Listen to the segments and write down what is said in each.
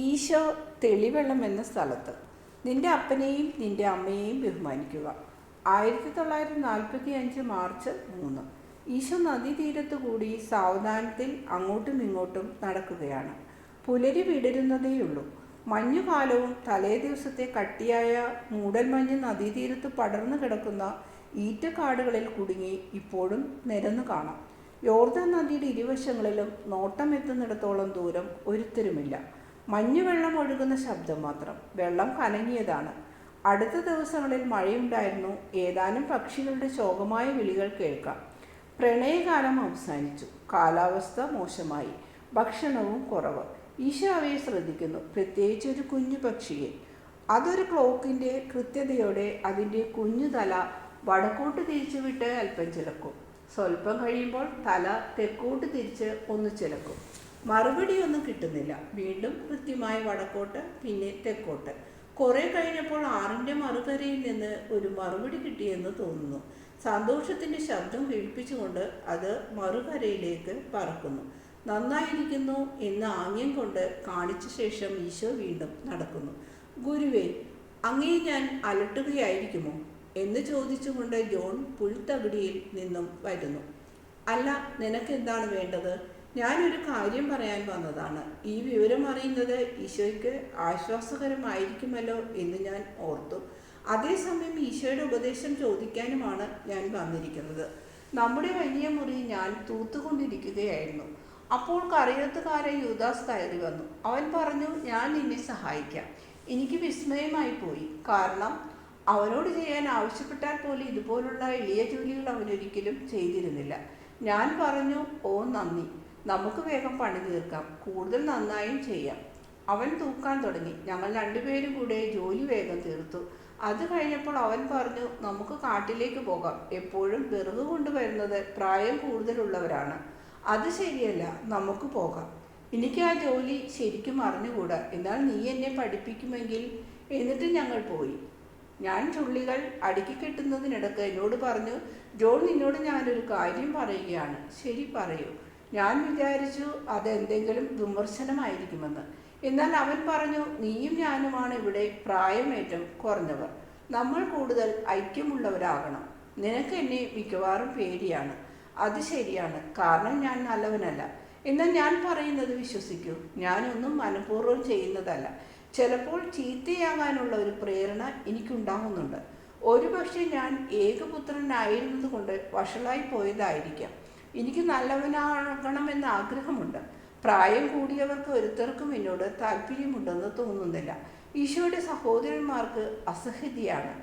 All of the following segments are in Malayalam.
ഈശോ തെളിവെള്ളം എന്ന സ്ഥലത്ത് നിന്റെ അപ്പനെയും നിന്റെ അമ്മയെയും ബഹുമാനിക്കുക. 1945 മാർച്ച് 3. ഈശോ നദീതീരത്തു കൂടി സാവധാനത്തിൽ അങ്ങോട്ടും ഇങ്ങോട്ടും നടക്കുകയാണ്. പുലരി വിടരുന്നതേയുള്ളൂ. മഞ്ഞുകാലവും തലേ ദിവസത്തെ കട്ടിയായ മൂടൽമഞ്ഞ് നദീതീരത്ത് പടർന്നു കിടക്കുന്ന ഈറ്റക്കാടുകളിൽ കുടുങ്ങി ഇപ്പോഴും നിരന്നു കാണാം. യോർദാൻ നദിയുടെ ഇരുവശങ്ങളിലും നോട്ടമെത്തുന്നിടത്തോളം ദൂരം ഒരുത്തരുമില്ല. മഞ്ഞുവെള്ളം ഒഴുകുന്ന ശബ്ദം മാത്രം. വെള്ളം കലങ്ങിയതാണ്. അടുത്ത ദിവസങ്ങളിൽ മഴയുണ്ടായിരുന്നു. ഏതാനും പക്ഷികളുടെ ശോകമായ വിളികൾ കേൾക്കാം. പ്രണയകാലം അവസാനിച്ചു. കാലാവസ്ഥ മോശമായി. ഭക്ഷണവും കുറവ്. ഈശോ അവയെ ശ്രദ്ധിക്കുന്നു, പ്രത്യേകിച്ച് ഒരു കുഞ്ഞു പക്ഷിയെ. അതൊരു ക്ലോക്കിൻ്റെ കൃത്യതയോടെ അതിൻ്റെ കുഞ്ഞു തല വടക്കോട്ട് തിരിച്ചുവിട്ട് അല്പം ചിലക്കും. സ്വല്പം കഴിയുമ്പോൾ തല തെക്കോട്ട് തിരിച്ച് ഒന്ന് ചിലക്കും. മറുപടിയൊന്നും കിട്ടുന്നില്ല. വീണ്ടും കൃത്യമായി വടക്കോട്ട്, പിന്നെ തെക്കോട്ട്. കുറെ കഴിഞ്ഞപ്പോൾ ആറിൻ്റെ മറുകരയിൽ നിന്ന് ഒരു മറുപടി കിട്ടിയെന്ന് തോന്നുന്നു. സന്തോഷത്തിൻ്റെ ശബ്ദം കേൾപ്പിച്ചുകൊണ്ട് അത് മറുകരയിലേക്ക് പറക്കുന്നു. നന്നായിരിക്കുന്നു എന്ന് ആംഗ്യം കൊണ്ട് കാണിച്ച ശേഷം ഈശോ വീണ്ടും നടക്കുന്നു. ഗുരുവേ, അങ്ങേ ഞാൻ അലട്ടുകയായിരിക്കുമോ എന്ന് ചോദിച്ചുകൊണ്ട് ജോൺ പുൽത്തകിടിയിൽ നിന്നും വരുന്നു. അല്ല, നിനക്കെന്താണ് വേണ്ടത്? ഞാനൊരു കാര്യം പറയാൻ വന്നതാണ്. ഈ വിവരം അറിയുന്നത് ഈശോയ്ക്ക് ആശ്വാസകരമായിരിക്കുമല്ലോ എന്ന് ഞാൻ ഓർത്തു. അതേസമയം ഈശോയുടെ ഉപദേശം ചോദിക്കാനുമാണ് ഞാൻ വന്നിരിക്കുന്നത്. നമ്മുടെ വലിയ മുറി ഞാൻ തൂത്തുകൊണ്ടിരിക്കുകയായിരുന്നു. അപ്പോൾ കറിയത്തുകാരൻ യൂദാസ് കയറി വന്നു. അവൻ പറഞ്ഞു, ഞാൻ നിന്നെ സഹായിക്കാം. എനിക്ക് വിസ്മയമായി പോയി. കാരണം അവനോട് ചെയ്യാൻ ആവശ്യപ്പെട്ടാൽ പോലും ഇതുപോലുള്ള എളിയ ജോലികൾ അവനൊരിക്കലും ചെയ്തിരുന്നില്ല. ഞാൻ പറഞ്ഞു, ഓ നന്ദി, നമുക്ക് വേഗം പണി തീർക്കാം, കൂടുതൽ നന്നായും ചെയ്യാം. അവൻ തൂക്കാൻ തുടങ്ങി. ഞങ്ങൾ രണ്ടുപേരും കൂടെ ജോലി വേഗം തീർത്തു. അത് കഴിഞ്ഞപ്പോൾ അവൻ പറഞ്ഞു, നമുക്ക് കാട്ടിലേക്ക് പോകാം. എപ്പോഴും വിറക് കൊണ്ടുവരുന്നത് പ്രായം കൂടുതലുള്ളവരാണ്. അത് ശരിയല്ല, നമുക്ക് പോകാം. എനിക്ക് ആ ജോലി ശരിക്കും അറിഞ്ഞുകൂടാ. എന്നാൽ നീ എന്നെ പഠിപ്പിക്കുമെങ്കിൽ. എന്നിട്ട് ഞങ്ങൾ പോയി. ഞാൻ ചുള്ളികൾ അടുക്കി കെട്ടുന്നതിനിടക്ക് എന്നോട് പറഞ്ഞു, ജോൺ, നിന്നോട് ഞാനൊരു കാര്യം പറയുകയാണ്. ശരി, പറയൂ. ഞാൻ വിചാരിച്ചു അതെന്തെങ്കിലും വിമർശനമായിരിക്കുമെന്ന്. എന്നാൽ അവൻ പറഞ്ഞു, നീയും ഞാനുമാണ് ഇവിടെ പ്രായമേറ്റം കുറഞ്ഞവർ. നമ്മൾ കൂടുതൽ ഐക്യമുള്ളവരാകണം. നിനക്ക് എന്നെ മിക്കവാറും പേടിയാണ്. അത് ശരിയാണ്, കാരണം ഞാൻ നല്ലവനല്ല. എന്നാൽ ഞാൻ പറയുന്നത് വിശ്വസിക്കൂ. ഞാനൊന്നും മനഃപൂർവ്വം ചെയ്യുന്നതല്ല. ചിലപ്പോൾ ചീത്തയാകാനുള്ള ഒരു പ്രേരണ എനിക്കുണ്ടാകുന്നുണ്ട്. ഒരുപക്ഷെ ഞാൻ ഏകപുത്രനായിരുന്നത് കൊണ്ട് വഷളായി പോയതായിരിക്കാം. എനിക്ക് നല്ലവനാകണമെന്ന് ആഗ്രഹമുണ്ട്. പ്രായം കൂടിയവർക്ക് ഒരുത്തർക്കും എന്നോട് താല്പര്യമുണ്ടെന്ന് തോന്നുന്നില്ല. ഈശോയുടെ സഹോദരന്മാർക്ക് അസഹ്യതയാണ്.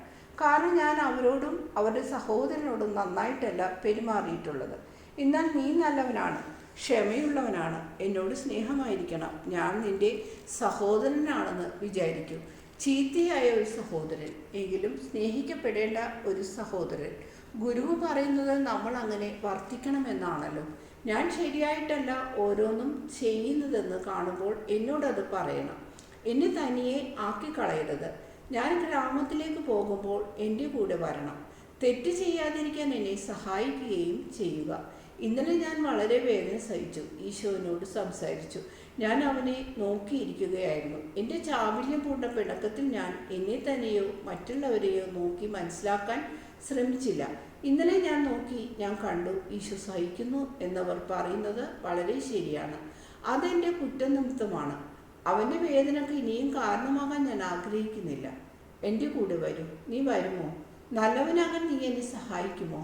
കാരണം ഞാൻ അവരോടും അവരുടെ സഹോദരനോടും നന്നായിട്ടല്ല പെരുമാറിയിട്ടുള്ളത്. എന്നാൽ നീ നല്ലവനാണ്, ക്ഷമയുള്ളവനാണ്, എന്നോട് സ്നേഹമായിരിക്കണം. ഞാൻ നിന്റെ സഹോദരനാണെന്ന് വിചാരിക്കൂ. ചീത്തയായ ഒരു സഹോദരൻ, എങ്കിലും സ്നേഹിക്കപ്പെടേണ്ട ഒരു സഹോദരൻ. ഗുരുവ് പറയുന്നത് നമ്മൾ അങ്ങനെ വർത്തിക്കണമെന്നാണല്ലോ. ഞാൻ ശരിയായിട്ടല്ല ഓരോന്നും ചെയ്യുന്നതെന്ന് കാണുമ്പോൾ എന്നോടത് പറയണം. എന്നെ തനിയെ ആക്കിക്കളയരുത്. ഞാൻ ഗ്രാമത്തിലേക്ക് പോകുമ്പോൾ എൻ്റെ കൂടെ വരണം. തെറ്റ് ചെയ്യാതിരിക്കാൻ എന്നെ സഹായിക്കുകയും ചെയ്യുക. ഇന്നലെ ഞാൻ വളരെ വേദന സഹിച്ചു. ഈശോനോട് സംസാരിച്ചു. ഞാൻ അവനെ നോക്കിയിരിക്കുകയായിരുന്നു. എൻ്റെ ചാബല്യം പൂണ്ട പിണക്കത്തിൽ ഞാൻ എന്നെ തന്നെയോ മറ്റുള്ളവരെയോ നോക്കി മനസ്സിലാക്കാൻ ശ്രമിച്ചില്ല. ഇന്നലെ ഞാൻ നോക്കി, ഞാൻ കണ്ടു. ഈശോ സഹിക്കുന്നു എന്നവർ പറയുന്നത് വളരെ ശരിയാണ്. അതെൻ്റെ കുറ്റനിമിത്തമാണ്. അവൻ്റെ വേദനക്ക് ഇനിയും കാരണമാകാൻ ഞാൻ ആഗ്രഹിക്കുന്നില്ല. എൻ്റെ കൂടെ വരൂ. നീ വരുമോ? നല്ലവനാകാൻ നീ എന്നെ സഹായിക്കുമോ?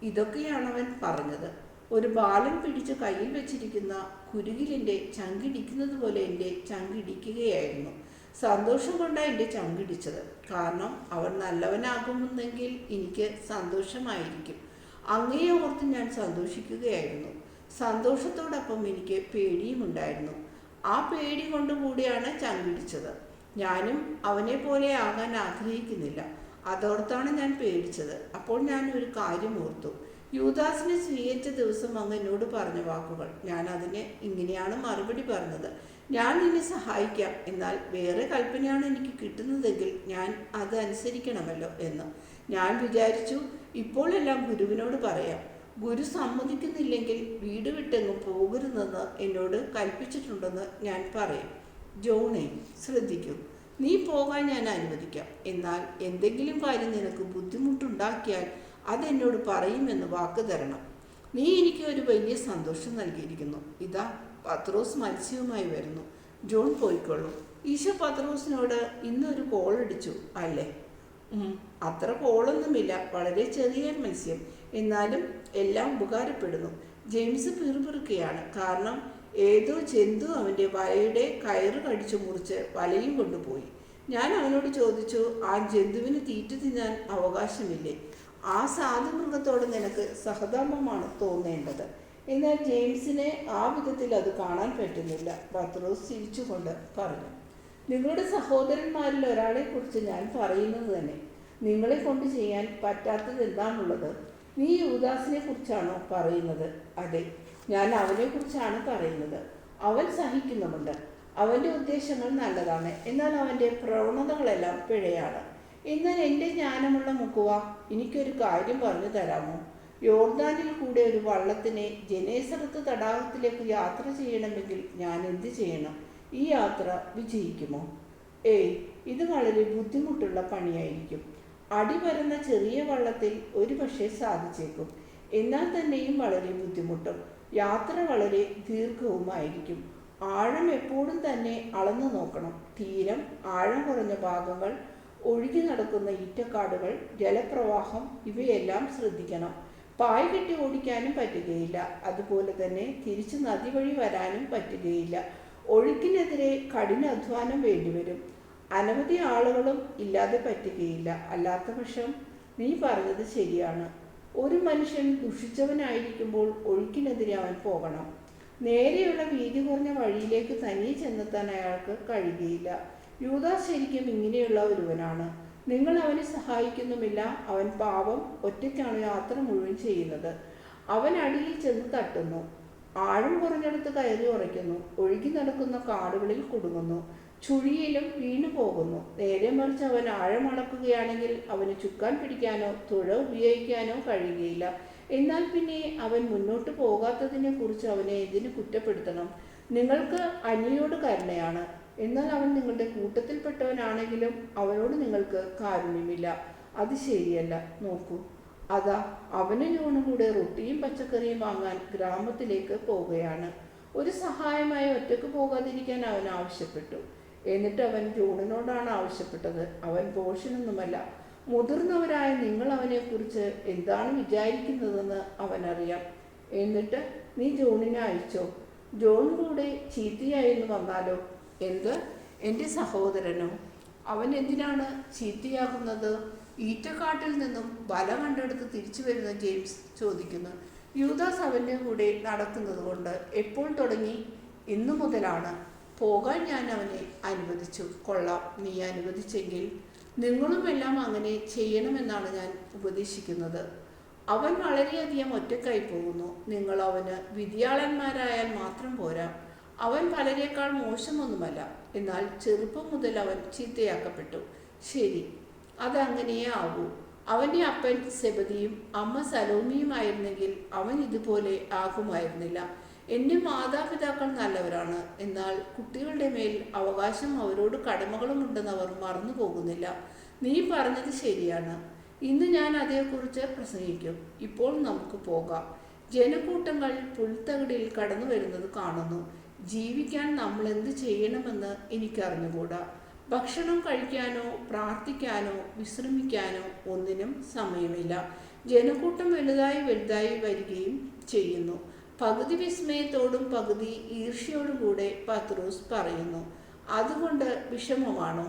ഇതൊക്കെയാണ് അവൻ പറഞ്ഞത്. ഒരു ബാലൻ പിടിച്ച് കയ്യിൽ വെച്ചിരിക്കുന്ന കുരുകിലിൻ്റെ ചങ്കിടിക്കുന്നത് പോലെ എൻ്റെ ചങ്കിടിക്കുകയായിരുന്നു. സന്തോഷം കൊണ്ടാണ് എൻ്റെ ചങ്കിടിച്ചത്. കാരണം അവൻ നല്ലവനാകുമെന്നെങ്കിൽ എനിക്ക് സന്തോഷമായിരിക്കും. അങ്ങയെ ഓർത്ത് ഞാൻ സന്തോഷിക്കുകയായിരുന്നു. സന്തോഷത്തോടൊപ്പം എനിക്ക് പേടിയുമുണ്ടായിരുന്നു. ആ പേടി കൊണ്ടുകൂടിയാണ് ചങ്കിടിച്ചത്. ഞാനും അവനെ പോലെ ആകാൻ ആഗ്രഹിക്കുന്നില്ല. അതോർത്താണ് ഞാൻ പേടിച്ചത്. അപ്പോൾ ഞാൻ ഒരു കാര്യം ഓർത്തു. യൂദാസിനെ സ്വീകരിച്ച ദിവസം അങ്ങ് എന്നോട് പറഞ്ഞ വാക്കുകൾ. ഞാൻ അതിന് ഇങ്ങനെയാണ് മറുപടി പറഞ്ഞത്. ഞാൻ നിന്നെ സഹായിക്കാം, എന്നാൽ വേറെ കൽപ്പനയാണ് എനിക്ക് കിട്ടുന്നതെങ്കിൽ ഞാൻ അത് അനുസരിക്കണമല്ലോ എന്ന്. ഞാൻ വിചാരിച്ചു, ഇപ്പോൾ എല്ലാം ഗുരുവിനോട് പറയാം. ഗുരു സമ്മതിക്കുന്നില്ലെങ്കിൽ വീട് വിട്ടെങ്ങും പോകരുതെന്ന് എന്നോട് കൽപ്പിച്ചിട്ടുണ്ടെന്ന് ഞാൻ പറയും. ജോണേ, ശ്രദ്ധിക്കൂ. നീ പോകാൻ ഞാൻ അനുവദിക്കാം. എന്നാൽ എന്തെങ്കിലും കാര്യം നിനക്ക് ബുദ്ധിമുട്ടുണ്ടാക്കിയാൽ അതെന്നോട് പറയുമെന്ന് വാക്ക് തരണം. നീ എനിക്ക് ഒരു വലിയ സന്തോഷം നൽകിയിരിക്കുന്നു. ഇതാ പത്രോസ് മത്സ്യവുമായി വരുന്നു. ജോൺ പോയിക്കൊള്ളൂ. ഈശോ പത്രോസിനോട് ഇന്നൊരു കോളടിച്ചു അല്ലേ? അത്ര കോളൊന്നുമില്ല, വളരെ ചെറിയ മത്സ്യം. എന്നാലും എല്ലാം ഉപകാരപ്പെടുന്നു. ജെയിംസ് പിറുപിറുക്കുകയാണ്. കാരണം ഏതോ ജന്തു അവൻ്റെ വലയുടെ കയറ് കടിച്ചു മുറിച്ച് വലയും കൊണ്ടുപോയി. ഞാൻ അവനോട് ചോദിച്ചു, ആ ജന്തുവിന് തീറ്റ തിന്നാൻ അവകാശമില്ലേ? ആ സാധുമൃഗത്തോട് നിനക്ക് സഹതാപമാണ് തോന്നേണ്ടത്. എന്നാൽ ജെയിംസിനെ ആ വിധത്തിൽ അത് കാണാൻ പറ്റുന്നില്ല. പത്രോസ് ചിരിച്ചുകൊണ്ട് പറഞ്ഞു, നിങ്ങളുടെ സഹോദരന്മാരിൽ ഒരാളെക്കുറിച്ച് ഞാൻ പറയുന്നത് തന്നെ. നിങ്ങളെ കൊണ്ട് ചെയ്യാൻ പറ്റാത്തത് എന്താണുള്ളത്? നീ യൂദാസിനെ കുറിച്ചാണോ പറയുന്നത്? അതെ, ഞാൻ അവനെക്കുറിച്ചാണ് പറയുന്നത്. അവൻ സഹിക്കുന്നുമുണ്ട്. അവൻ്റെ ഉദ്ദേശങ്ങൾ നല്ലതാണ്, എന്നാൽ അവൻ്റെ പ്രവണതകളെല്ലാം പിഴയാണ്. എന്നാൽ എൻ്റെ ജ്ഞാനമുള്ള മുക്കുവ, എനിക്കൊരു കാര്യം പറഞ്ഞു തരാമോ? യോർദാനിൽ കൂടെ ഒരു വള്ളത്തിനെ ജനേസറത്ത് തടാകത്തിലേക്ക് യാത്ര ചെയ്യണമെങ്കിൽ ഞാൻ എന്ത് ചെയ്യണം? ഈ യാത്ര വിജയിക്കുമോ? ഏയ്, ഇത് വളരെ ബുദ്ധിമുട്ടുള്ള പണിയായിരിക്കും. അടിപരന്ന ചെറിയ വള്ളത്തിൽ ഒരു പക്ഷേ സാധിച്ചേക്കും. എന്നാൽ തന്നെയും വളരെ ബുദ്ധിമുട്ടും. യാത്ര വളരെ ദീർഘവുമായിരിക്കും. ആഴം എപ്പോഴും തന്നെ അളന്നു നോക്കണം. തീരം, ആഴം കുറഞ്ഞ ഭാഗങ്ങൾ, ഒഴുകി നടക്കുന്ന ഈറ്റക്കാടുകൾ, ജലപ്രവാഹം, ഇവയെല്ലാം ശ്രദ്ധിക്കണം. പായ് കെട്ടി ഓടിക്കാനും പറ്റുകയില്ല. അതുപോലെ തന്നെ തിരിച്ച് നദി വഴി വരാനും പറ്റുകയില്ല. ഒഴുക്കിനെതിരെ കഠിനാധ്വാനം വേണ്ടിവരും. അനവധി ആളുകളും ഇല്ലാതെ പറ്റുകയില്ല. അല്ലാത്ത പക്ഷം നീ പറഞ്ഞത് ശരിയാണ്. ഒരു മനുഷ്യൻ ദുഷിച്ചവനായിരിക്കുമ്പോൾ ഒഴുക്കിനെതിരെ അവൻ പോകണം. നേരെയുള്ള വീതി കുറഞ്ഞ വഴിയിലേക്ക് തനിയെ ചെന്നെത്താൻ അയാൾക്ക് കഴിയുകയില്ല. യൂദാസ് ശരിക്കും ഇങ്ങനെയുള്ള ഒരുവനാണ്. നിങ്ങൾ അവനെ സഹായിക്കുന്നുമില്ല. അവൻ പാവം ഒറ്റയ്ക്കാണ് യാത്ര മുഴുവൻ ചെയ്യുന്നത്. അവൻ അടിയിൽ ചെന്ന് തട്ടുന്നു, ആഴം കുറഞ്ഞെടുത്ത് കയറി ഉറയ്ക്കുന്നു, ഒഴുകി നടക്കുന്ന കാടുകളിൽ കുടുങ്ങുന്നു, ചുഴിയിലും വീണു പോകുന്നു. നേരെ മറിച്ച് അവൻ ആഴമളക്കുകയാണെങ്കിൽ അവന് ചുക്കാൻ പിടിക്കാനോ തുഴ ഉപയോഗിക്കാനോ കഴിയുകയില്ല. എന്നാൽ പിന്നെ അവൻ മുന്നോട്ട് പോകാത്തതിനെ കുറിച്ച് അവനെ എന്തിനു കുറ്റപ്പെടുത്തണം? നിങ്ങൾക്ക് അന്യയോട് കരുണയാണ്, എന്നാൽ അവൻ നിങ്ങളുടെ കൂട്ടത്തിൽപ്പെട്ടവനാണെങ്കിലും അവനോട് നിങ്ങൾക്ക് കാരുണ്യമില്ല. അത് ശരിയല്ല. നോക്കൂ, അതാ അവനും ജോണും കൂടെ റൊട്ടിയും പച്ചക്കറിയും വാങ്ങാൻ ഗ്രാമത്തിലേക്ക് പോവുകയാണ്. ഒരു സഹായമായി ഒറ്റക്ക് പോകാതിരിക്കാൻ അവൻ ആവശ്യപ്പെട്ടു. എന്നിട്ട് അവൻ ജോണിനോടാണ് ആവശ്യപ്പെട്ടത്. അവൻ പോഷനൊന്നുമല്ല. മുതിർന്നവരായ നിങ്ങൾ അവനെക്കുറിച്ച് എന്താണ് വിചാരിക്കുന്നതെന്ന് അവനറിയാം. എന്നിട്ട് നീ ജോണിനെ അയച്ചോ? ജോൺ കൂടെ ചീത്തയായെന്ന് വന്നാലോ? എന്ത്? എൻ്റെ സഹോദരനോ? അവൻ എന്തിനാണ് ചീത്തയാകുന്നത്? ഈറ്റക്കാട്ടിൽ നിന്നും വല കണ്ടെടുത്ത് തിരിച്ചു വരുന്ന ജെയിംസ് ചോദിക്കുന്നു. യൂദാസ് അവൻ്റെ കൂടെ നടക്കുന്നത് കൊണ്ട്. എപ്പോൾ തുടങ്ങി? ഇന്നു മുതലാണ്. പോകാൻ ഞാൻ അവനെ അനുവദിച്ചു. കൊള്ളാം, നീ അനുവദിച്ചെങ്കിൽ നിങ്ങളുമെല്ലാം അങ്ങനെ ചെയ്യണമെന്നാണ് ഞാൻ ഉപദേശിക്കുന്നത്. അവൻ വളരെയധികം ഒറ്റക്കായി പോകുന്നു. നിങ്ങൾ അവന് വിധിയാളന്മാരായാൽ മാത്രം പോരാ. അവൻ പലരേക്കാൾ മോശമൊന്നുമല്ല. എന്നാൽ ചെറുപ്പം മുതൽ അവൻ ചീത്തയാക്കപ്പെട്ടു. ശരി, അതങ്ങനെയേ ആകൂ. അവൻ്റെ അപ്പൻ സെബദിയും അമ്മ സലോമിയുമായിരുന്നെങ്കിൽ അവൻ ഇതുപോലെ ആകുമായിരുന്നില്ല. എൻ്റെ മാതാപിതാക്കൾ നല്ലവരാണ്, എന്നാൽ കുട്ടികളുടെ മേൽ അവകാശം അവരോട് കടമകളുമുണ്ടെന്ന് അവർ മറന്നു പോകുന്നില്ല. നീ പറഞ്ഞത് ശരിയാണ്. ഇന്ന് ഞാൻ അതേക്കുറിച്ച് പ്രസംഗിക്കും. ഇപ്പോൾ നമുക്ക് പോകാം. ജനക്കൂട്ടങ്ങൾ പുൽത്തകിടിൽ കടന്നു വരുന്നത് കാണുന്നു. ജീവിക്കാൻ നമ്മൾ എന്ത് ചെയ്യണമെന്ന് എനിക്കറിഞ്ഞുകൂടാ. ഭക്ഷണം കഴിക്കാനോ പ്രാർത്ഥിക്കാനോ വിശ്രമിക്കാനോ ഒന്നിനും സമയമില്ല. ജനക്കൂട്ടം വലുതായി വലുതായി വരികയും ചെയ്യുന്നു. പകുതി വിസ്മയത്തോടും പകുതി ഈർഷ്യയോടും കൂടെ പത്രോസ് പറയുന്നു, അതുകൊണ്ട് വിഷമമാണോ?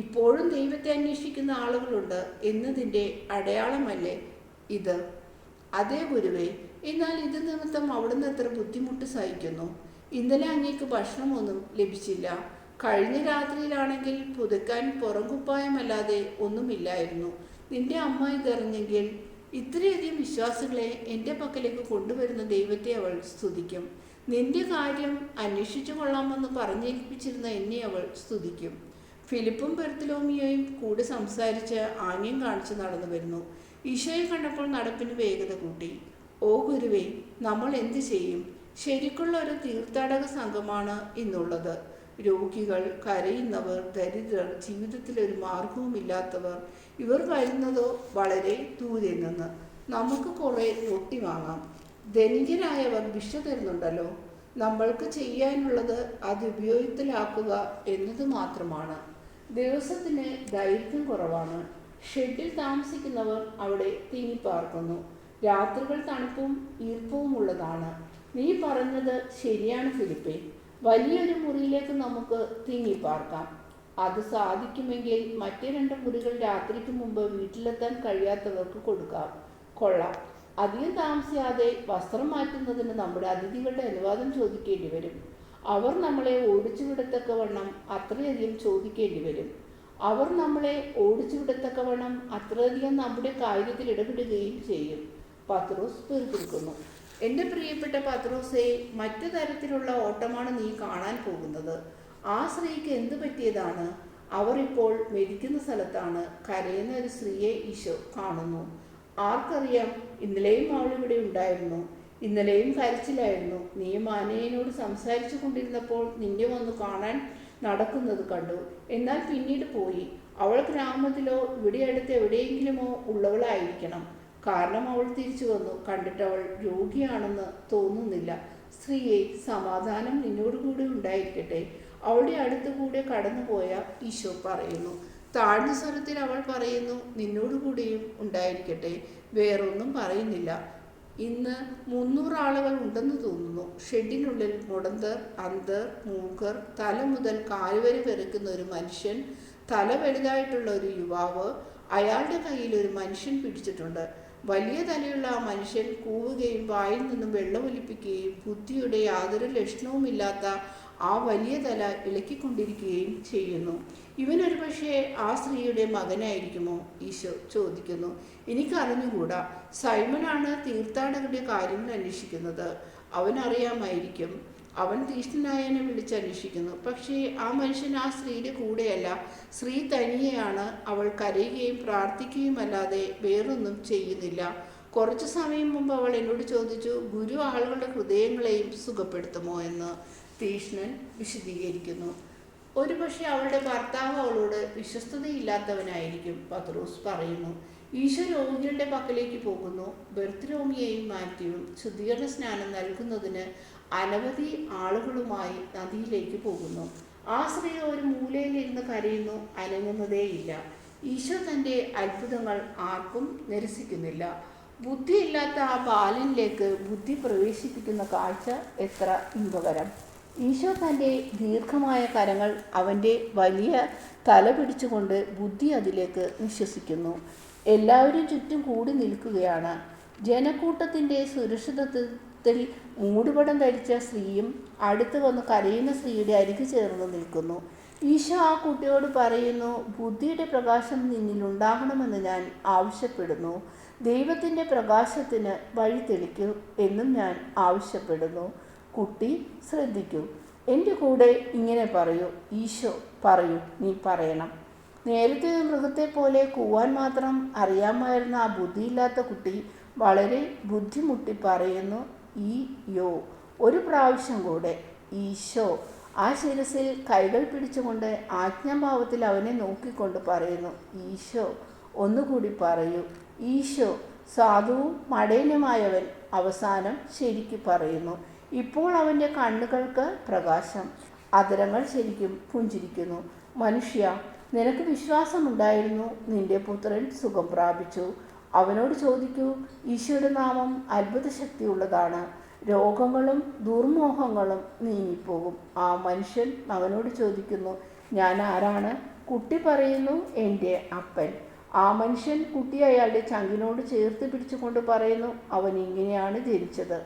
ഇപ്പോഴും ദൈവത്തെ അന്വേഷിക്കുന്ന ആളുകളുണ്ട് എന്നതിൻ്റെ അടയാളമല്ലേ ഇത്? അതേ ഗുരുവേ, എന്നാൽ ഇത് നിമിത്തം അവിടുന്ന് എത്ര ബുദ്ധിമുട്ട് സഹിക്കുന്നു. ഇന്നലെ അങ്ങേക്ക് ഭക്ഷണമൊന്നും ലഭിച്ചില്ല. കഴിഞ്ഞ രാത്രിയിലാണെങ്കിൽ പുതുക്കാൻ പുറംകുപ്പായമല്ലാതെ ഒന്നുമില്ലായിരുന്നു. നിന്റെ അമ്മ ഇതറിഞ്ഞെങ്കിൽ ഇത്രയധികം വിശ്വാസികളെ എൻ്റെ പക്കലേക്ക് കൊണ്ടുവരുന്ന ദൈവത്തെ അവൾ സ്തുതിക്കും. നിന്റെ കാര്യം അന്വേഷിച്ചു കൊള്ളാമെന്ന് പറഞ്ഞേൽപ്പിച്ചിരുന്ന എന്നെ അവൾ സ്തുതിക്കും. ഫിലിപ്പും ബർത്തലോമിയോയും കൂടെ സംസാരിച്ച് ആംഗ്യം കാണിച്ച് നടന്നു വരുന്നു. ഈശോയെ കണ്ടപ്പോൾ നടപ്പിന് വേഗത കൂട്ടി. ഓ ഗുരുവേ, നമ്മൾ എന്ത് ചെയ്യും? ശരിക്കുള്ള ഒരു തീർത്ഥാടക സംഘമാണ് ഇന്നുള്ളത്. രോഗികൾ, കരയുന്നവർ, ദരിദ്രർ, ജീവിതത്തിൽ ഒരു മാർഗവുമില്ലാത്തവർ, ഇവർ വരുന്നതോ വളരെ ദൂരെ നിന്ന്. നമുക്ക് കുറേ റൊട്ടി വാങ്ങാം. ധനികരായവർ ഭിക്ഷ തരുന്നുണ്ടല്ലോ. നമ്മൾക്ക് ചെയ്യാനുള്ളത് അത് ഉപയോഗത്തിലാക്കുക എന്നത് മാത്രമാണ്. ദിവസത്തിന് ദൈർഘ്യം കുറവാണ്. ഷെഡിൽ താമസിക്കുന്നവർ അവിടെ തിങ്ങിപ്പാർക്കുന്നു. രാത്രികൾ തണുപ്പും ഈർപ്പവും ഉള്ളതാണ്. നീ പറഞ്ഞത് ശരിയാണ് ഫിലിപ്പേ. വലിയൊരു മുറിയിലേക്ക് നമുക്ക് തിങ്ങിപ്പാർക്കാം. അത് സാധിക്കുമെങ്കിൽ മറ്റേ 2 മുറികൾ രാത്രിക്ക് മുമ്പ് വീട്ടിലെത്താൻ കഴിയാത്തവർക്ക് കൊടുക്കാം. കൊള്ളാം. അധികം താമസിയാതെ വസ്ത്രം മാറ്റുന്നതിന് നമ്മുടെ അതിഥികളുടെ അനുവാദം ചോദിക്കേണ്ടി വരും. അവർ നമ്മളെ ഓടിച്ചു വിടത്തക്കവണ്ണം അത്രയധികം ചോദിക്കേണ്ടി വരും. അവർ നമ്മളെ ഓടിച്ചു വിടത്തക്കവണ്ണം അത്രയധികം നമ്മുടെ കാര്യത്തിൽ ഇടപെടുകയും ചെയ്യും. പത്രോസ് പിറുപിറുക്കുന്നു. എൻ്റെ പ്രിയപ്പെട്ട പത്രോസേ, മറ്റു തരത്തിലുള്ള ഓട്ടമാണ് നീ കാണാൻ പോകുന്നത്. ആ സ്ത്രീക്ക് എന്തു പറ്റിയതാണ്? അവർ ഇപ്പോൾ മരിക്കുന്ന സ്ഥലത്താണ്. കരയുന്ന ഒരു സ്ത്രീയെ ഈശോ കാണുന്നു. ആർക്കറിയാം, ഇന്നലെയും അവൾ ഇവിടെ ഉണ്ടായിരുന്നു. ഇന്നലെയും കരച്ചിലായിരുന്നു. നീ മാനേയനോട് സംസാരിച്ചു കൊണ്ടിരുന്നപ്പോൾ നിന്നെ വന്നു കാണാൻ നടക്കുന്നത് കണ്ടു. എന്നാൽ പിന്നീട് പോയി. അവൾ ഗ്രാമത്തിലോ ഇവിടെ അടുത്ത് എവിടെയെങ്കിലുമോ ഉള്ളവളായിരിക്കണം. കാരണം അവൾ തിരിച്ചു വന്നു. കണ്ടിട്ട് അവൾ രോഗിയാണെന്ന് തോന്നുന്നില്ല. സ്ത്രീയെ, സമാധാനം നിന്നോടുകൂടി ഉണ്ടായിരിക്കട്ടെ. അവളുടെ അടുത്തുകൂടെ കടന്നുപോയ ഈശോ പറയുന്നു. താഴ്ന്ന സ്വരത്തിൽ അവൾ പറയുന്നു, നിന്നോടുകൂടിയും ഉണ്ടായിരിക്കട്ടെ. വേറൊന്നും പറയുന്നില്ല. ഇന്ന് 300 ആളുകൾ ഉണ്ടെന്ന് തോന്നുന്നു. ഷെഡിനുള്ളിൽ മുടന്തർ, അന്ധർ, മൂക്കർ, തല മുതൽ കാലുവരെ വെറുക്കുന്ന ഒരു മനുഷ്യൻ, തല വലുതായിട്ടുള്ള ഒരു യുവാവ്, അയാളുടെ കയ്യിൽ ഒരു മനുഷ്യൻ പിടിച്ചിട്ടുണ്ട്. വലിയ തലയുള്ള ആ മനുഷ്യൻ കൂവുകയും വായിൽ നിന്നും വെള്ളമൊലിപ്പിക്കുകയും ബുദ്ധിയുടെ യാതൊരു ലക്ഷണവുമില്ലാത്ത ആ വലിയ തല ഇളക്കിക്കൊണ്ടിരിക്കുകയും ചെയ്യുന്നു. ഇവനൊരു പക്ഷേ ആ സ്ത്രീയുടെ മകനായിരിക്കുമോ? ഈശോ ചോദിക്കുന്നു. എനിക്കറിഞ്ഞുകൂടാ. സൈമനാണ് തീർത്ഥാടകരുടെ കാര്യങ്ങൾ അന്വേഷിക്കുന്നത്. അവനറിയാമായിരിക്കും. അവൻ തീഷ്ണനായനെ വിളിച്ചന്വേഷിക്കുന്നു. പക്ഷേ ആ മനുഷ്യൻ ആ സ്ത്രീയുടെ കൂടെയല്ല. സ്ത്രീ തനിയെയാണ്. അവൾ കരയുകയും പ്രാർത്ഥിക്കുകയുമല്ലാതെ വേറൊന്നും ചെയ്യുന്നില്ല. കുറച്ചു സമയം മുമ്പ് അവൾ എന്നോട് ചോദിച്ചു, ഗുരു ആളുകളുടെ ഹൃദയങ്ങളെയും സുഖപ്പെടുത്തുമോ എന്ന്. തീഷ്ണൻ വിശദീകരിക്കുന്നു. ഒരുപക്ഷെ അവളുടെ ഭർത്താവ് അവളോട് വിശ്വസ്തതയില്ലാത്തവനായിരിക്കും. പത്രോസ് പറയുന്നു. ഈശോ രോഗികളുടെ പക്കലേക്ക് പോകുന്നു. ബർത്തലോമിയെയും മാറ്റിയും ശുദ്ധീകരണ സ്നാനം നൽകുന്നതിന് അനവധി ആളുകളുമായി നദിയിലേക്ക് പോകുന്നു. ആ സ്ത്രീ ഒരു മൂലയിലിരുന്ന് കരയുന്നു, അനങ്ങുന്നതേയില്ല. ഈശോ തൻ്റെ അത്ഭുതങ്ങൾ ആർക്കും നിരസിക്കുന്നില്ല. ബുദ്ധിയില്ലാത്ത ആ ബാലനിലേക്ക് ബുദ്ധി പ്രവേശിപ്പിക്കുന്ന കാഴ്ച എത്ര ഇമ്പകരം! ഈശോ തൻ്റെ ദീർഘമായ കരങ്ങൾ അവൻ്റെ വലിയ തല പിടിച്ചുകൊണ്ട് ബുദ്ധി അതിലേക്ക് നിശ്വസിക്കുന്നു. എല്ലാവരും ചുറ്റും കൂടി നിൽക്കുകയാണ്. ജനക്കൂട്ടത്തിൻ്റെ സുരക്ഷിതത്വത്തിൽ മൂടുപടം ധരിച്ച സ്ത്രീയും അടുത്ത് വന്ന് കരയുന്ന സ്ത്രീയുടെ അരികു ചേർന്ന് നിൽക്കുന്നു. ഈശോ ആ കുട്ടിയോട് പറയുന്നു, ബുദ്ധിയുടെ പ്രകാശം നിന്നിലുണ്ടാകണമെന്ന് ഞാൻ ആവശ്യപ്പെടുന്നു. ദൈവത്തിൻ്റെ പ്രകാശത്തിന് വഴി തെളിക്കൂ എന്നും ഞാൻ ആവശ്യപ്പെടുന്നു. കുട്ടി ശ്രദ്ധിക്കൂ. എൻ്റെ കൂടെ ഇങ്ങനെ പറയൂ. ഈശോ പറയൂ, നീ പറയണം. നേരത്തെ മൃഗത്തെ പോലെ കൂവാൻ മാത്രം അറിയാമായിരുന്ന ആ ബുദ്ധിയില്ലാത്ത കുട്ടി വളരെ ബുദ്ധിമുട്ടി പറയുന്നു, ഈയോ. ഒരു പ്രാവശ്യം കൂടെ, ഈശോ. ആ ശിരസിൽ കൈകൾ പിടിച്ചുകൊണ്ട് ആജ്ഞാഭാവത്തിൽ അവനെ നോക്കിക്കൊണ്ട് പറയുന്നു, ഈശോ. ഒന്നുകൂടി പറയൂ, ഈശോ. സാധുവും മടയനുമായവൻ അവസാനം ശരിക്ക് പറയുന്നു. ഇപ്പോൾ അവൻ്റെ കണ്ണുകൾക്ക് പ്രകാശം, അധരങ്ങൾ ശരിക്കും പുഞ്ചിരിക്കുന്നു. മനുഷ്യ, നിനക്ക് വിശ്വാസമുണ്ടായിരുന്നു, നിന്റെ പുത്രൻ സുഖം പ്രാപിച്ചു. അവനോട് ചോദിക്കൂ. ഈശോയുടെ നാമം അത്ഭുത ശക്തിയുള്ളതാണ്. രോഗങ്ങളും ദുർമോഹങ്ങളും നീങ്ങിപ്പോകും. ആ മനുഷ്യൻ മകനോട് ചോദിക്കുന്നു, ഞാൻ ആരാണ്? കുട്ടി പറയുന്നു, എൻ്റെ അപ്പൻ. ആ മനുഷ്യൻ കുട്ടി അയാളുടെ ചങ്കിനോട് ചേർത്ത് പിടിച്ചുകൊണ്ട് പറയുന്നു, അവൻ ഇങ്ങനെയാണ് ജനിച്ചത്.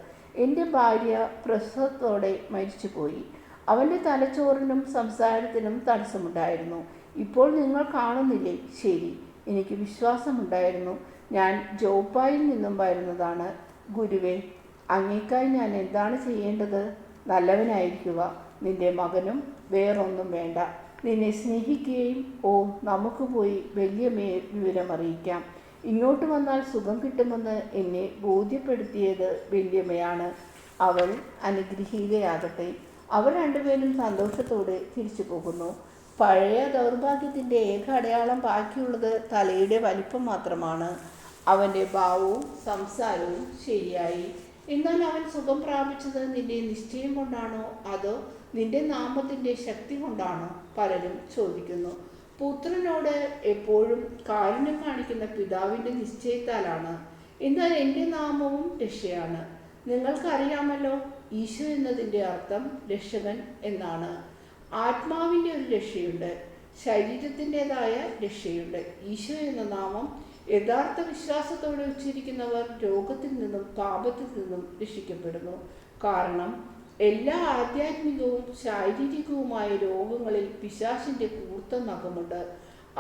എൻ്റെ ഭാര്യ പ്രസവത്തോടെ മരിച്ചുപോയി. അവൻ്റെ തലച്ചോറിനും സംസാരത്തിനും തടസ്സമുണ്ടായിരുന്നു. ഇപ്പോൾ നിങ്ങൾ കാണുന്നില്ലേ? ശരി, എനിക്ക് വിശ്വാസമുണ്ടായിരുന്നു. ഞാൻ ജോപ്പായിൽ നിന്നും വരുന്നതാണ്. ഗുരുവേ, അങ്ങേക്കായി ഞാൻ എന്താണ് ചെയ്യേണ്ടത്? നല്ലവനായിരിക്കുക. നിന്റെ മകനും വേറൊന്നും വേണ്ട. നിന്നെ സ്നേഹിക്കുകയും നമുക്ക് പോയി വല്യമ്മയെ വിവരമറിയിക്കാം. ഇങ്ങോട്ട് വന്നാൽ സുഖം കിട്ടുമെന്ന് എന്നെ ബോധ്യപ്പെടുത്തിയത് വല്യമ്മയാണ്. അവൾ അനുഗ്രഹീതയാകട്ടെ. അവർ രണ്ടുപേരും സന്തോഷത്തോടെ തിരിച്ചു പോകുന്നു. പഴയ ദൗർഭാഗ്യത്തിൻ്റെ ഏക അടയാളം ബാക്കിയുള്ളത് തലയുടെ വലിപ്പം മാത്രമാണ്. അവൻ്റെ ഭാവവും സംസാരവും ശരിയായി. എന്നാൽ അവൻ സുഖം പ്രാപിച്ചത് നിന്റെ നിശ്ചയം കൊണ്ടാണോ അതോ നിന്റെ നാമത്തിൻ്റെ ശക്തി കൊണ്ടാണോ? പലരും ചോദിക്കുന്നു. പുത്രനോട് എപ്പോഴും കാരുണ്യം കാണിക്കുന്ന പിതാവിൻ്റെ നിശ്ചയത്താലാണ്. എന്നാൽ എൻ്റെ നാമവും രക്ഷയാണ്. നിങ്ങൾക്കറിയാമല്ലോ, ഈശോ എന്നതിൻ്റെ അർത്ഥം രക്ഷകൻ എന്നാണ്. ആത്മാവിൻ്റെ ഒരു രക്ഷയുണ്ട്, ശരീരത്തിൻ്റെതായ രക്ഷയുണ്ട്. ഈശോ എന്ന നാമം യഥാർത്ഥ വിശ്വാസത്തോടെ ഉച്ചരിക്കുന്നവർ രോഗത്തിൽ നിന്നും പാപത്തിൽ നിന്നും രക്ഷിക്കപ്പെടുന്നു. കാരണം എല്ലാ ആധ്യാത്മികവും ശാരീരികവുമായ രോഗങ്ങളിൽ പിശാചിൻ്റെ കൂർത്ത നഖമുണ്ട്.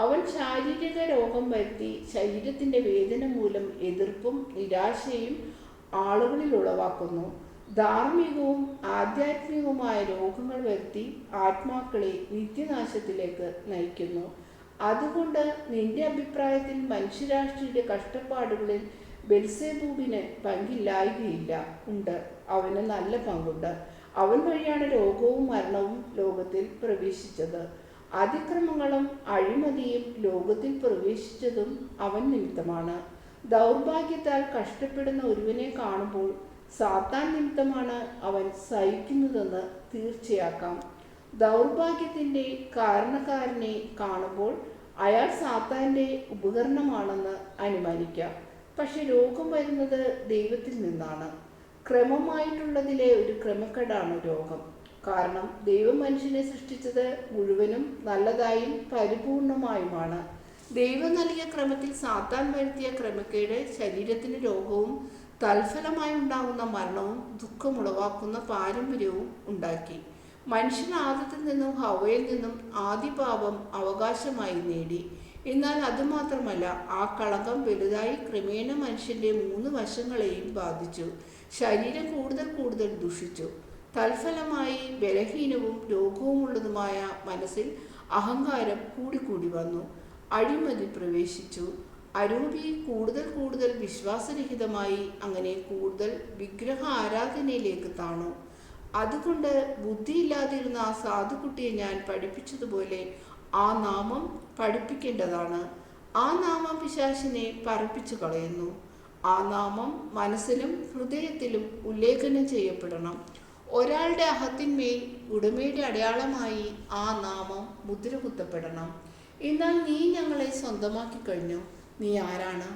അവൻ ശാരീരിക രോഗം വരുത്തി ശരീരത്തിൻ്റെ വേദന മൂലം എതിർപ്പും നിരാശയും ആളുകളിൽ ഉളവാക്കുന്നു. ധാർമ്മികവും ആധ്യാത്മികവുമായ രോഗങ്ങൾ വരുത്തി ആത്മാക്കളെ നിത്യനാശത്തിലേക്ക് നയിക്കുന്നു. അതുകൊണ്ട് നിന്റെ അഭിപ്രായത്തിൽ മനുഷ്യരാഷ്ട്രീയ കഷ്ടപ്പാടുകളിൽ ബെൽസെബൂബിന് പങ്കില്ലായ്കയില്ല. ഉണ്ട്, അവന് നല്ല പങ്കുണ്ട്. അവൻ വഴിയാണ് രോഗവും മരണവും ലോകത്തിൽ പ്രവേശിച്ചത്. അതിക്രമങ്ങളും അഴിമതിയും ലോകത്തിൽ പ്രവേശിച്ചതും അവൻ നിമിത്തമാണ്. ദൗർഭാഗ്യത്താൽ കഷ്ടപ്പെടുന്ന ഒരുവനെ കാണുമ്പോൾ സാത്താൻ നിമിത്തമാണ് അവൻ സഹിക്കുന്നതെന്ന് തീർച്ചയാക്കാം. ദൗർഭാഗ്യത്തിൻ്റെ കാരണക്കാരനെ കാണുമ്പോൾ അയാൾ സാത്താൻ്റെ ഉപകരണമാണെന്ന് അനുമാനിക്കാം. പക്ഷെ രോഗം വരുന്നത് ദൈവത്തിൽ നിന്നാണ്. ക്രമമായിട്ടുള്ളതിലെ ഒരു ക്രമക്കേടാണ് രോഗം. കാരണം ദൈവം മനുഷ്യനെ സൃഷ്ടിച്ചത് മുഴുവനും നല്ലതായും പരിപൂർണമായുമാണ്. ദൈവം നൽകിയ ക്രമത്തിൽ സാത്താൻ വരുത്തിയ ക്രമക്കേട് ശരീരത്തിന് രോഗവും തൽഫലമായി ഉണ്ടാകുന്ന മരണവും ദുഃഖമുളവാക്കുന്ന പാരമ്പര്യവും ഉണ്ടാക്കി. മനുഷ്യൻ ആദത്തിൽ നിന്നും ഹവയിൽ നിന്നും ആദിപാപം അവകാശമായി നേടി. എന്നാൽ അതുമാത്രമല്ല, ആ കളങ്കം വലുതായി ക്രമേണ മനുഷ്യൻ്റെ 3 വശങ്ങളെയും ബാധിച്ചു. ശരീരം കൂടുതൽ കൂടുതൽ ദുഷിച്ചു. തൽഫലമായി ബലഹീനവും രോഗവുമുള്ളതുമായ മനസ്സിൽ അഹങ്കാരം കൂടിക്കൂടി വന്നു. അഴിമതി പ്രവേശിച്ചു. അരൂപി കൂടുതൽ കൂടുതൽ വിശ്വാസരഹിതമായി. അങ്ങനെ കൂടുതൽ വിഗ്രഹ ആരാധനയിലേക്ക് താണു. അതുകൊണ്ട് ബുദ്ധിയില്ലാതിരുന്ന ആ സാധുക്കുട്ടിയെ ഞാൻ പഠിപ്പിച്ചതുപോലെ ആ നാമം പഠിപ്പിക്കേണ്ടതാണ്. ആ നാമം പിശാചിനെ പറപ്പിച്ചു കളയുന്നു. ആ നാമം മനസ്സിലും ഹൃദയത്തിലും ഉല്ലേഖനം ചെയ്യപ്പെടണം. ഒരാളുടെ അഹത്തിന്മേൽ ഉടമയുടെ അടയാളമായി ആ നാമം മുദ്ര കുത്തപ്പെടണം. എന്നാൽ നീ ഞങ്ങളെ സ്വന്തമാക്കി കഴിഞ്ഞു. നീ ആരാണ്?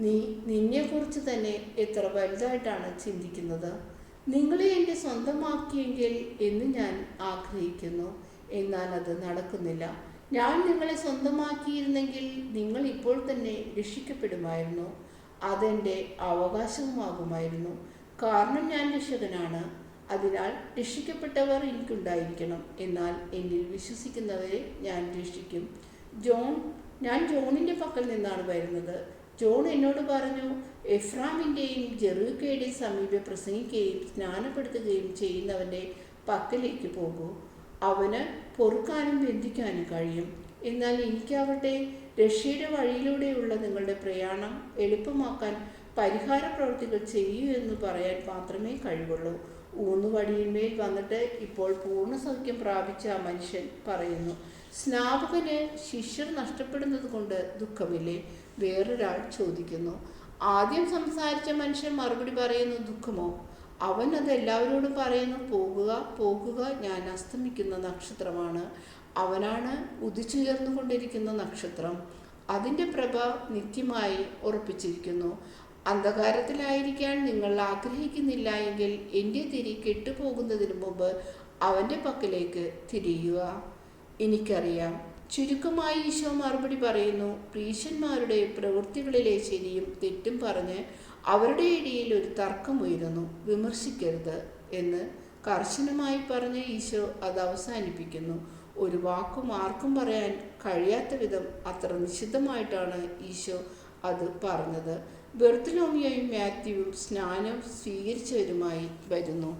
നീ നിന്നെക്കുറിച്ച് തന്നെ എത്ര വലുതായിട്ടാണ് ചിന്തിക്കുന്നത്. നിങ്ങളെ എൻ്റെ സ്വന്തമാക്കിയെങ്കിൽ എന്ന് ഞാൻ ആഗ്രഹിക്കുന്നു. എന്നാൽ അത് നടക്കുന്നില്ല. ഞാൻ നിങ്ങളെ സ്വന്തമാക്കിയിരുന്നെങ്കിൽ നിങ്ങൾ ഇപ്പോൾ തന്നെ രക്ഷിക്കപ്പെടുമായിരുന്നു. അതെൻ്റെ അവകാശവുമാകുമായിരുന്നു. കാരണം ഞാൻ രക്ഷകനാണ്. അതിനാൽ രക്ഷിക്കപ്പെട്ടവർ എനിക്കുണ്ടായിരിക്കണം. എന്നാൽ എന്നിൽ വിശ്വസിക്കുന്നവരെ ഞാൻ രക്ഷിക്കും. ഞാൻ ജോണിൻ്റെ പക്കൽ നിന്നാണ് വരുന്നത്. ജോൺ എന്നോട് പറഞ്ഞു, എഫ്രാമിൻ്റെയും ജെറൂക്കയുടെയും സമീപം പ്രസംഗിക്കുകയും സ്നാനപ്പെടുത്തുകയും ചെയ്യുന്നവൻ്റെ പക്കലേക്ക് പോകൂ. അവന് പൊറുക്കാനും ബന്ധിക്കാനും കഴിയും. എന്നാൽ എനിക്കാവട്ടെ രക്ഷയുടെ വഴിയിലൂടെയുള്ള നിങ്ങളുടെ പ്രയാണം എളുപ്പമാക്കാൻ പരിഹാര പ്രവൃത്തികൾ ചെയ്യൂ എന്ന് പറയാൻ മാത്രമേ കഴിവുള്ളൂ. ഊന്നുവടിയിന്മേൽ വന്നിട്ട് ഇപ്പോൾ പൂർണ്ണ സൗഖ്യം പ്രാപിച്ച ആ മനുഷ്യൻ പറയുന്നു, സ്നാപകന് ശിഷ്യർ നഷ്ടപ്പെടുന്നത് കൊണ്ട് ദുഃഖമില്ലേ? വേറൊരാൾ ചോദിക്കുന്നു. ആദ്യം സംസാരിച്ച മനുഷ്യൻ മറുപടി പറയുന്നു, ദുഃഖമോ? അവൻ അത് എല്ലാവരോടും പറയുന്നു, പോകുക പോകുക, ഞാൻ അസ്തമിക്കുന്ന നക്ഷത്രമാണ്. അവനാണ് ഉദിച്ചുയർന്നുകൊണ്ടിരിക്കുന്ന നക്ഷത്രം. അതിൻ്റെ പ്രഭ നിത്യമായി ഉറപ്പിച്ചിരിക്കുന്നു. അന്ധകാരത്തിലായിരിക്കാൻ നിങ്ങൾ ആഗ്രഹിക്കുന്നില്ല എങ്കിൽ എൻ്റെ തിരി കെട്ടുപോകുന്നതിന് മുമ്പ് അവൻ്റെ പക്കലേക്ക് തിരിയുക. എനിക്കറിയാം. ചുരുക്കമായി ഈശോ മറുപടി പറയുന്നു, പ്രീശന്മാരുടെ പ്രവൃത്തികളിലെ ശരിയും തെറ്റും പറഞ്ഞ് അവരുടെ ഇടയിൽ ഒരു തർക്കമുയരുന്നു. വിമർശിക്കരുത് എന്ന് കർശനമായി പറഞ്ഞ് ഈശോ അത് അവസാനിപ്പിക്കുന്നു. ഒരു വാക്കും ആർക്കും പറയാൻ കഴിയാത്ത വിധം അത്ര നിശിതമായിട്ടാണ് ഈശോ അത് പറഞ്ഞത്. ബെർത്തലോമിയോയും മാത്യുവും സ്നാനം സ്വീകരിച്ചവരുമായി വരുന്നു.